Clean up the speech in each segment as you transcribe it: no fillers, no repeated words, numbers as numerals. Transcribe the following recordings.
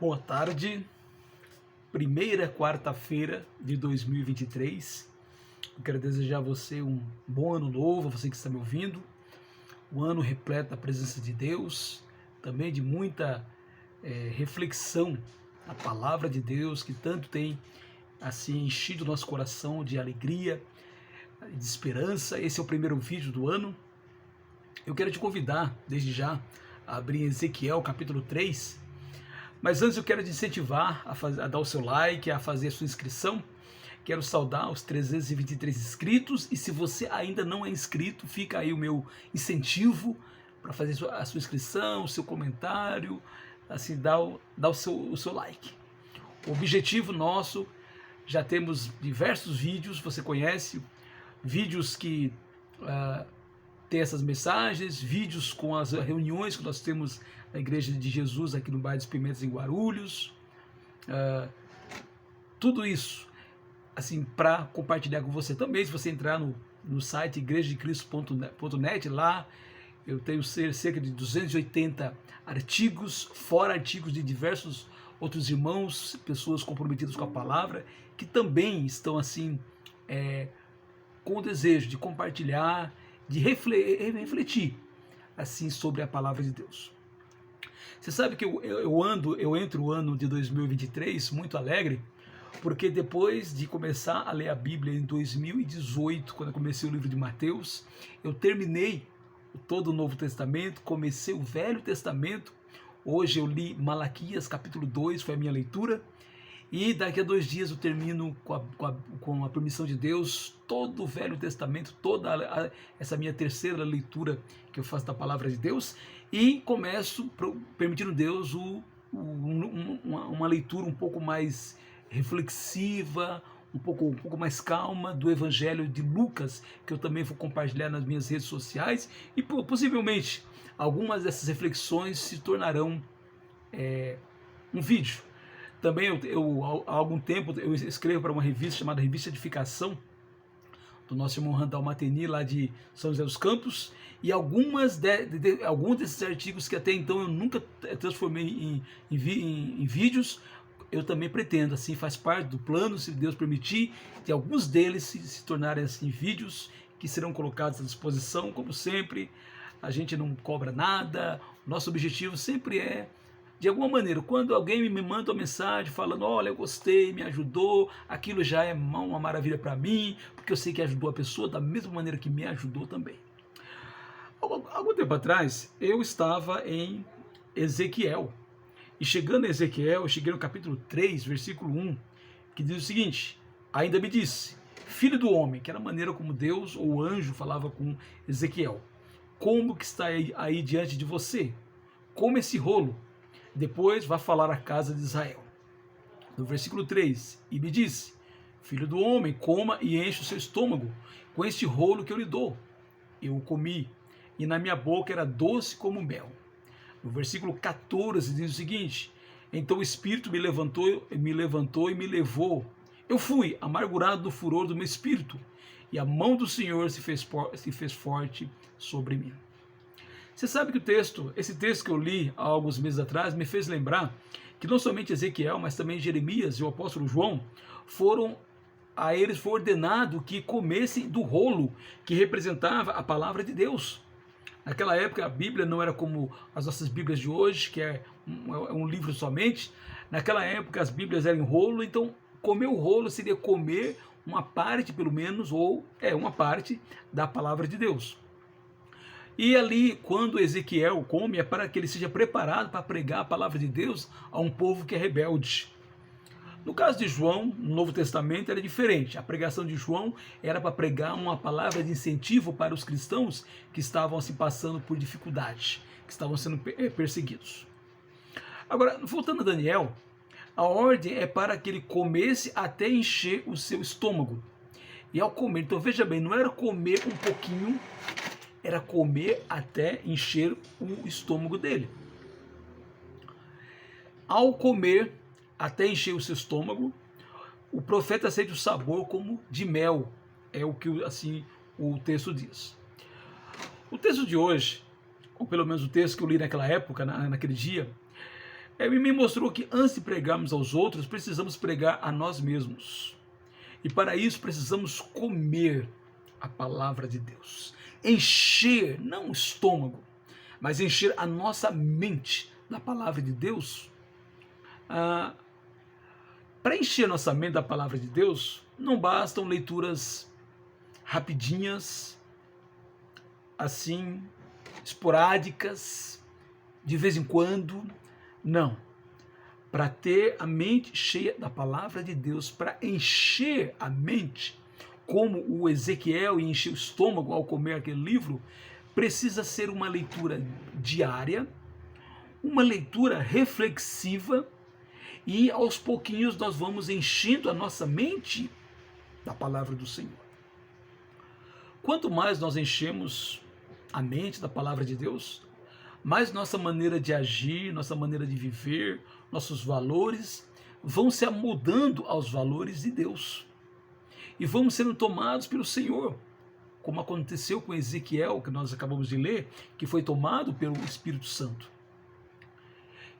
Boa tarde, primeira quarta-feira de 2023. Eu quero desejar a você um bom ano novo, você que está me ouvindo. Um ano repleto da presença de Deus, também de muita reflexão na palavra de Deus, que tanto tem assim enchido nosso coração de alegria, de esperança. Esse é o primeiro vídeo do ano. Eu quero te convidar, desde já, a abrir Ezequiel capítulo 3. Mas antes eu quero te incentivar a dar o seu like, a fazer a sua inscrição. Quero saudar os 323 inscritos e se você ainda não é inscrito, fica aí o meu incentivo para fazer a sua inscrição, o seu comentário, assim, dá o seu like. O objetivo nosso, já temos diversos vídeos, você conhece, vídeos que tem essas mensagens, vídeos com as reuniões que nós temos na Igreja de Jesus aqui no bairro dos Pimentas, em Guarulhos, tudo isso assim para compartilhar com você também. Se você entrar no site igrejadecristo.net, lá eu tenho cerca de 280 artigos, fora artigos de diversos outros irmãos, pessoas comprometidas com a palavra, que também estão assim com o desejo de compartilhar, de refletir assim sobre a palavra de Deus. Você sabe que eu entro o ano de 2023 muito alegre, porque depois de começar a ler a Bíblia em 2018, quando eu comecei o livro de Mateus, eu terminei todo o Novo Testamento, comecei o Velho Testamento. Hoje eu li Malaquias capítulo 2, foi a minha leitura. E daqui a 2 dias eu termino, com a permissão de Deus, todo o Velho Testamento, toda essa minha terceira leitura que eu faço da Palavra de Deus, e começo, permitindo Deus, uma leitura um pouco mais reflexiva, um pouco mais calma do Evangelho de Lucas, que eu também vou compartilhar nas minhas redes sociais, e possivelmente algumas dessas reflexões se tornarão um vídeo. Também há algum tempo eu escrevo para uma revista chamada Revista Edificação, do nosso irmão Randall Mateni, lá de São José dos Campos, e alguns desses artigos que até então eu nunca transformei em vídeos, eu também pretendo, assim, faz parte do plano, se Deus permitir, de alguns deles se tornarem assim vídeos que serão colocados à disposição. Como sempre, a gente não cobra nada, nosso objetivo sempre é, de alguma maneira, quando alguém me manda uma mensagem falando, olha, eu gostei, me ajudou, aquilo já é uma maravilha para mim, porque eu sei que ajudou a pessoa da mesma maneira que me ajudou também. Algum tempo atrás, eu estava em Ezequiel, e chegando a Ezequiel, eu cheguei no capítulo 3, versículo 1, que diz o seguinte: ainda me disse, filho do homem, que era a maneira como Deus ou o anjo falava com Ezequiel, como que está aí diante de você? Come esse rolo, depois vá falar à casa de Israel. No versículo 3, e me disse, filho do homem, coma e enche o seu estômago com este rolo que eu lhe dou. Eu o comi, e na minha boca era doce como mel. No versículo 14 diz o seguinte: então o Espírito me levantou e me levou. Eu fui amargurado do furor do meu espírito, e a mão do Senhor se fez forte sobre mim. Você sabe que esse texto que eu li há alguns meses atrás me fez lembrar que não somente Ezequiel, mas também Jeremias e o apóstolo João a eles foi ordenado que comessem do rolo que representava a palavra de Deus. Naquela época a Bíblia não era como as nossas Bíblias de hoje, que é um livro somente. Naquela época as Bíblias eram em rolo, então comer o rolo seria comer uma parte, pelo menos, ou uma parte da palavra de Deus. E ali, quando Ezequiel come, é para que ele seja preparado para pregar a palavra de Deus a um povo que é rebelde. No caso de João, no Novo Testamento, era diferente. A pregação de João era para pregar uma palavra de incentivo para os cristãos que estavam assim, passando por dificuldade, que estavam sendo perseguidos. Agora, voltando a Daniel, a ordem é para que ele comesse até encher o seu estômago. E ao comer, então veja bem, não era comer um pouquinho, era comer até encher o estômago dele. Ao comer até encher o seu estômago, o profeta sente o sabor como de mel, é o que assim o texto diz. O texto de hoje, ou pelo menos o texto que eu li naquela época, naquele dia, Ele me mostrou que antes de pregarmos aos outros, precisamos pregar a nós mesmos. E para isso precisamos comer a palavra de Deus. Encher, não o estômago, mas encher a nossa mente da palavra de Deus. Para encher nossa mente da palavra de Deus, não bastam leituras rapidinhas, assim, esporádicas, de vez em quando. Não. Para ter a mente cheia da palavra de Deus, para encher a mente, como o Ezequiel encheu o estômago ao comer aquele livro, precisa ser uma leitura diária, uma leitura reflexiva, e aos pouquinhos nós vamos enchendo a nossa mente da palavra do Senhor. Quanto mais nós enchemos a mente da palavra de Deus, mais nossa maneira de agir, nossa maneira de viver, nossos valores vão se amoldando aos valores de Deus. E vamos sendo tomados pelo Senhor, como aconteceu com Ezequiel, que nós acabamos de ler, que foi tomado pelo Espírito Santo.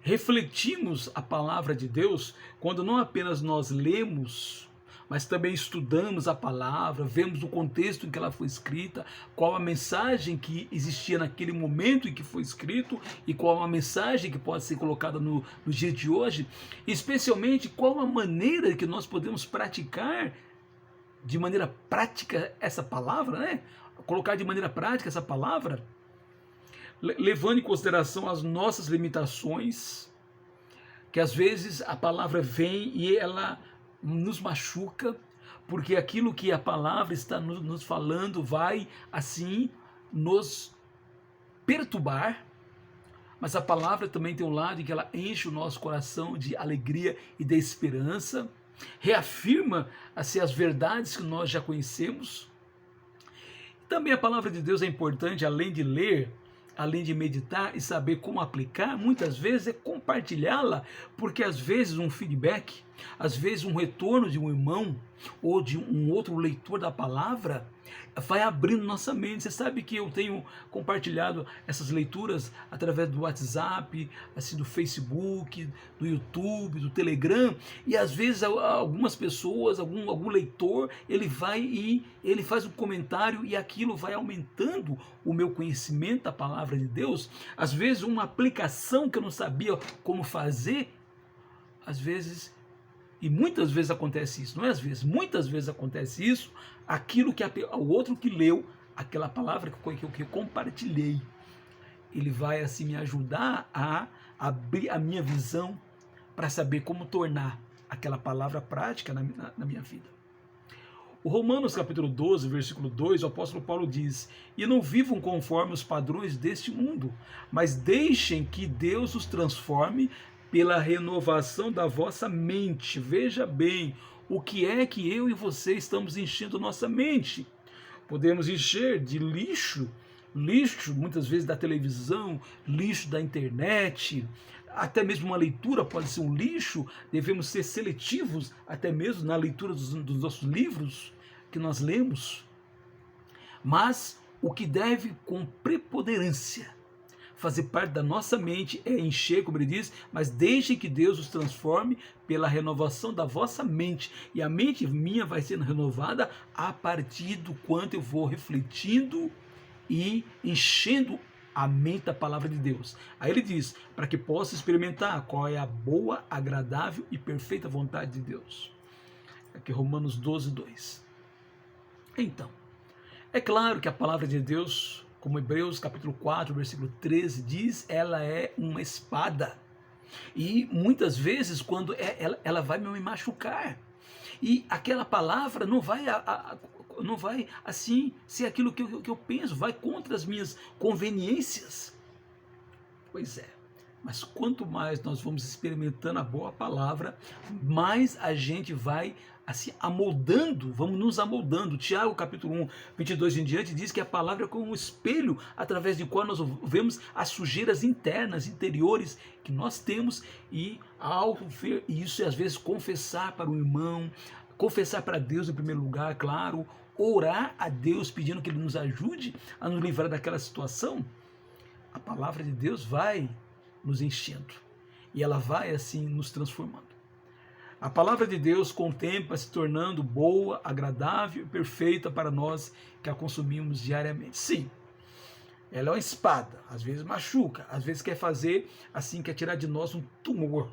Refletimos a palavra de Deus quando não apenas nós lemos, mas também estudamos a palavra, vemos o contexto em que ela foi escrita, qual a mensagem que existia naquele momento em que foi escrito e qual a mensagem que pode ser colocada no dia de hoje, especialmente qual a maneira que nós podemos praticar de maneira prática essa palavra, né? Colocar de maneira prática essa palavra, levando em consideração as nossas limitações, que às vezes a palavra vem e ela nos machuca, porque aquilo que a palavra está nos falando vai assim nos perturbar, mas a palavra também tem um lado em que ela enche o nosso coração de alegria e de esperança, reafirma assim as verdades que nós já conhecemos. Também a palavra de Deus é importante, além de ler, além de meditar e saber como aplicar, muitas vezes é compartilhá-la, porque às vezes um feedback, às vezes um retorno de um irmão ou de um outro leitor da palavra vai abrindo nossa mente. Você sabe que eu tenho compartilhado essas leituras através do WhatsApp, assim, do Facebook, do YouTube, do Telegram, e às vezes algumas pessoas, algum leitor, ele vai e ele faz um comentário e aquilo vai aumentando o meu conhecimento da palavra de Deus. Às vezes uma aplicação que eu não sabia como fazer, às vezes, e muitas vezes acontece isso, não é às vezes, muitas vezes acontece isso, aquilo que o outro que leu, aquela palavra que eu compartilhei, ele vai assim me ajudar a abrir a minha visão para saber como tornar aquela palavra prática na minha vida. O Romanos capítulo 12, versículo 2, o apóstolo Paulo diz: e não vivam conforme os padrões deste mundo, mas deixem que Deus os transforme pela renovação da vossa mente. Veja bem, o que é que eu e você estamos enchendo nossa mente? Podemos encher de lixo, muitas vezes da televisão, lixo da internet, até mesmo uma leitura pode ser um lixo. Devemos ser seletivos até mesmo na leitura dos nossos livros que nós lemos. Mas o que deve com preponderância fazer parte da nossa mente é encher, como ele diz, mas deixe que Deus os transforme pela renovação da vossa mente. E a mente minha vai sendo renovada a partir do quanto eu vou refletindo e enchendo a mente da palavra de Deus. Aí ele diz, para que possa experimentar qual é a boa, agradável e perfeita vontade de Deus. Aqui Romanos 12, 2. Então, é claro que a palavra de Deus, como Hebreus capítulo 4, versículo 13 diz, ela é uma espada. E muitas vezes quando ela vai me machucar. E aquela palavra não vai assim ser aquilo que eu penso, vai contra as minhas conveniências. Pois é, mas quanto mais nós vamos experimentando a boa palavra, mais a gente vai assim amoldando, vamos nos amoldando. Tiago capítulo 1, 22 em diante diz que a palavra é como um espelho através do qual nós vemos as sujeiras internas, interiores que nós temos, e ao ver isso, às vezes confessar para o irmão, confessar para Deus em primeiro lugar, claro, orar a Deus pedindo que Ele nos ajude a nos livrar daquela situação, a palavra de Deus vai nos enchendo. e ela vai assim nos transformando. A palavra de Deus com o tempo vai se tornando boa, agradável e perfeita para nós que a consumimos diariamente. Sim, ela é uma espada, às vezes machuca, às vezes quer fazer assim, quer tirar de nós um tumor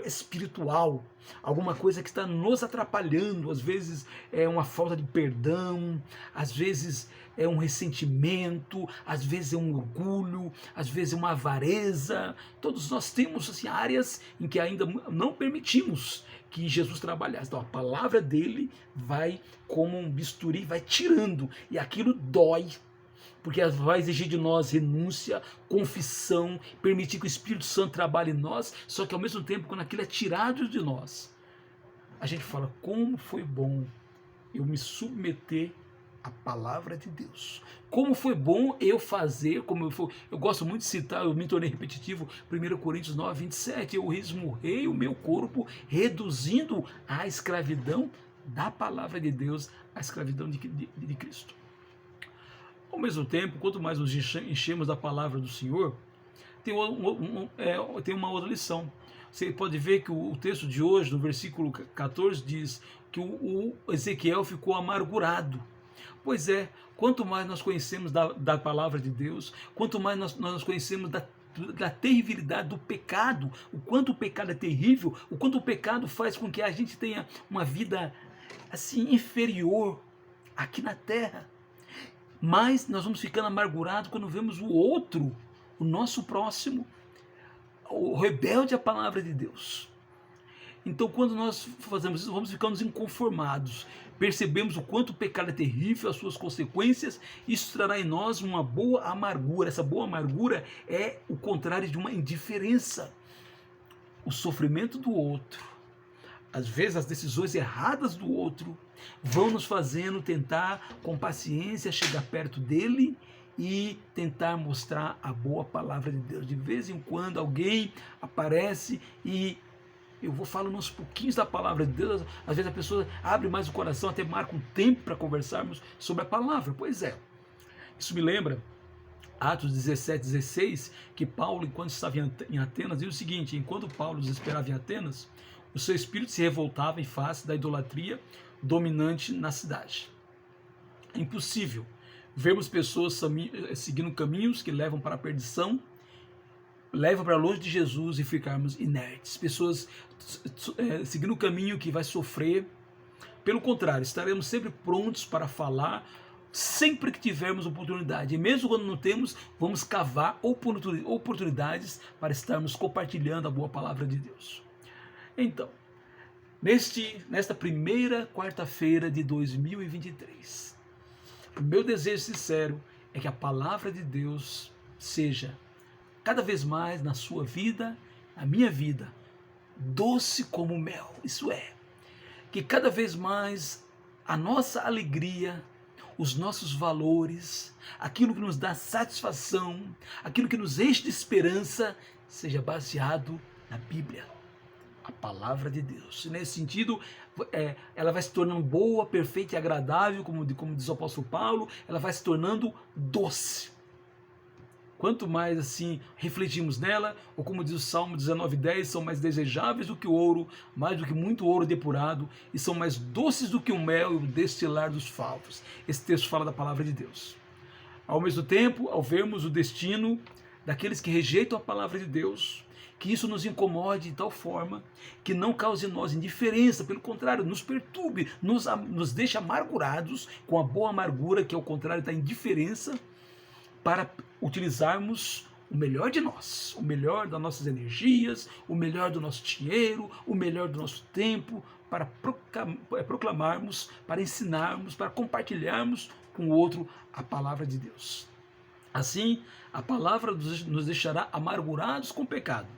espiritual, alguma coisa que está nos atrapalhando. Às vezes é uma falta de perdão, às vezes é um ressentimento, às vezes é um orgulho, às vezes é uma avareza. Todos nós temos assim, áreas em que ainda não permitimos que Jesus trabalhasse. Então a palavra dele vai como um bisturi, vai tirando, e aquilo dói, porque vai exigir de nós renúncia, confissão, permitir que o Espírito Santo trabalhe em nós, só que ao mesmo tempo, quando aquilo é tirado de nós, a gente fala, como foi bom eu me submeter à palavra de Deus. Como foi bom eu fazer, eu gosto muito de citar, eu me tornei repetitivo, 1 Coríntios 9, 27, eu esmurrei o meu corpo, reduzindo a escravidão da palavra de Deus, a escravidão de Cristo. Ao mesmo tempo, quanto mais nos enchemos da palavra do Senhor, tem uma outra lição. Você pode ver que o texto de hoje, no versículo 14, diz que o Ezequiel ficou amargurado. Pois é, quanto mais nós conhecemos da palavra de Deus, quanto mais nós conhecemos da terribilidade do pecado, o quanto o pecado é terrível, o quanto o pecado faz com que a gente tenha uma vida assim inferior aqui na terra. Mas nós vamos ficando amargurados quando vemos o outro, o nosso próximo, o rebelde à palavra de Deus. Então, quando nós fazemos isso, vamos ficando inconformados. Percebemos o quanto o pecado é terrível, as suas consequências. Isso trará em nós uma boa amargura. Essa boa amargura é o contrário de uma indiferença. O sofrimento do outro, às vezes as decisões erradas do outro, vão nos fazendo tentar com paciência chegar perto dele e tentar mostrar a boa palavra de Deus. De vez em quando alguém aparece e eu vou falando uns pouquinhos da palavra de Deus. Às vezes a pessoa abre mais o coração, até marca um tempo para conversarmos sobre a palavra. Pois é, isso me lembra Atos 17, 16, que Paulo, enquanto estava em Atenas, diz o seguinte: enquanto Paulo os esperava em Atenas, o seu espírito se revoltava em face da idolatria dominante na cidade. É impossível vermos pessoas seguindo caminhos que levam para a perdição, levam para longe de Jesus e ficarmos inertes. Pessoas seguindo o caminho que vai sofrer. Pelo contrário, estaremos sempre prontos para falar sempre que tivermos oportunidade. E mesmo quando não temos, vamos cavar oportunidades para estarmos compartilhando a boa palavra de Deus. Então, nesta primeira quarta-feira de 2023, o meu desejo sincero é que a palavra de Deus seja cada vez mais na sua vida, na minha vida, doce como mel. Isso é, que cada vez mais a nossa alegria, os nossos valores, aquilo que nos dá satisfação, aquilo que nos enche de esperança, seja baseado na Bíblia, a palavra de Deus. E nesse sentido, ela vai se tornando boa, perfeita e agradável, como diz o apóstolo Paulo, ela vai se tornando doce. Quanto mais assim refletimos nela, ou como diz o Salmo 19:10, são mais desejáveis do que o ouro, mais do que muito ouro depurado, e são mais doces do que o mel e o destilar dos favos. Esse texto fala da palavra de Deus. Ao mesmo tempo, ao vermos o destino daqueles que rejeitam a palavra de Deus, que isso nos incomode de tal forma que não cause em nós indiferença, pelo contrário, nos perturbe, nos deixa amargurados com a boa amargura, que é o contrário da indiferença, para utilizarmos o melhor de nós, o melhor das nossas energias, o melhor do nosso dinheiro, o melhor do nosso tempo, para proclamarmos, para ensinarmos, para compartilharmos com o outro a palavra de Deus. Assim, a palavra nos deixará amargurados com o pecado,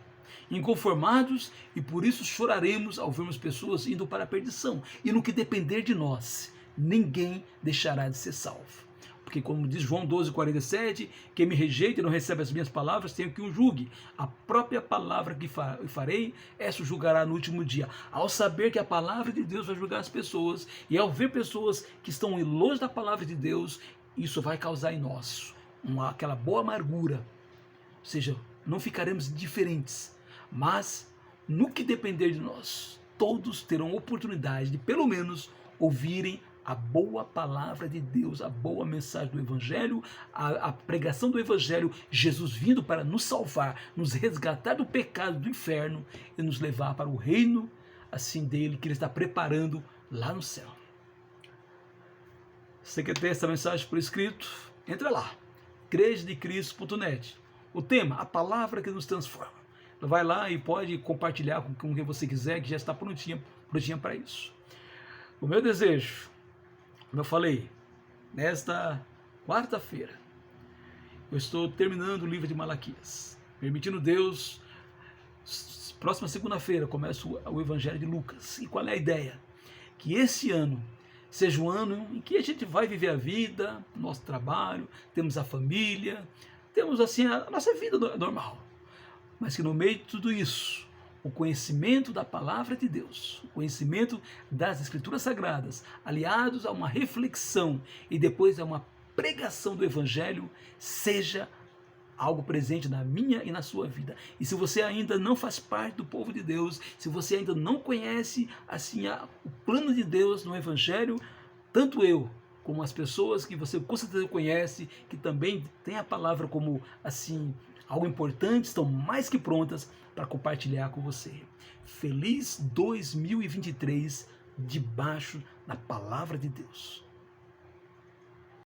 inconformados, e por isso choraremos ao vermos pessoas indo para a perdição. E no que depender de nós, ninguém deixará de ser salvo. Porque como diz João 12:47, quem me rejeita e não recebe as minhas palavras, tenho que o julgue. A própria palavra que farei, essa o julgará no último dia. Ao saber que a palavra de Deus vai julgar as pessoas, e ao ver pessoas que estão em longe da palavra de Deus, isso vai causar em nós aquela boa amargura. Ou seja, não ficaremos indiferentes, Mas, no que depender de nós, todos terão oportunidade de, pelo menos, ouvirem a boa palavra de Deus, a boa mensagem do Evangelho, a pregação do Evangelho, Jesus vindo para nos salvar, nos resgatar do pecado, do inferno e nos levar para o reino assim dele que ele está preparando lá no céu. Você quer ter essa mensagem por escrito? Entra lá, igrejadecristo.net. O tema, a palavra que nos transforma. Vai lá e pode compartilhar com quem você quiser, que já está prontinha para isso. O meu desejo, como eu falei, nesta quarta-feira, eu estou terminando o livro de Malaquias. Permitindo Deus, próxima segunda-feira começa o Evangelho de Lucas. E qual é a ideia? Que esse ano seja um ano em que a gente vai viver a vida, nosso trabalho, temos a família, temos assim a nossa vida normal. Mas que no meio de tudo isso, o conhecimento da palavra de Deus, o conhecimento das Escrituras Sagradas, aliados a uma reflexão e depois a uma pregação do Evangelho, seja algo presente na minha e na sua vida. E se você ainda não faz parte do povo de Deus, se você ainda não conhece assim o plano de Deus no Evangelho, tanto eu como as pessoas que você com certeza conhece, que também tem a palavra como assim algo importante, estão mais que prontas para compartilhar com você. Feliz 2023 debaixo da palavra de Deus.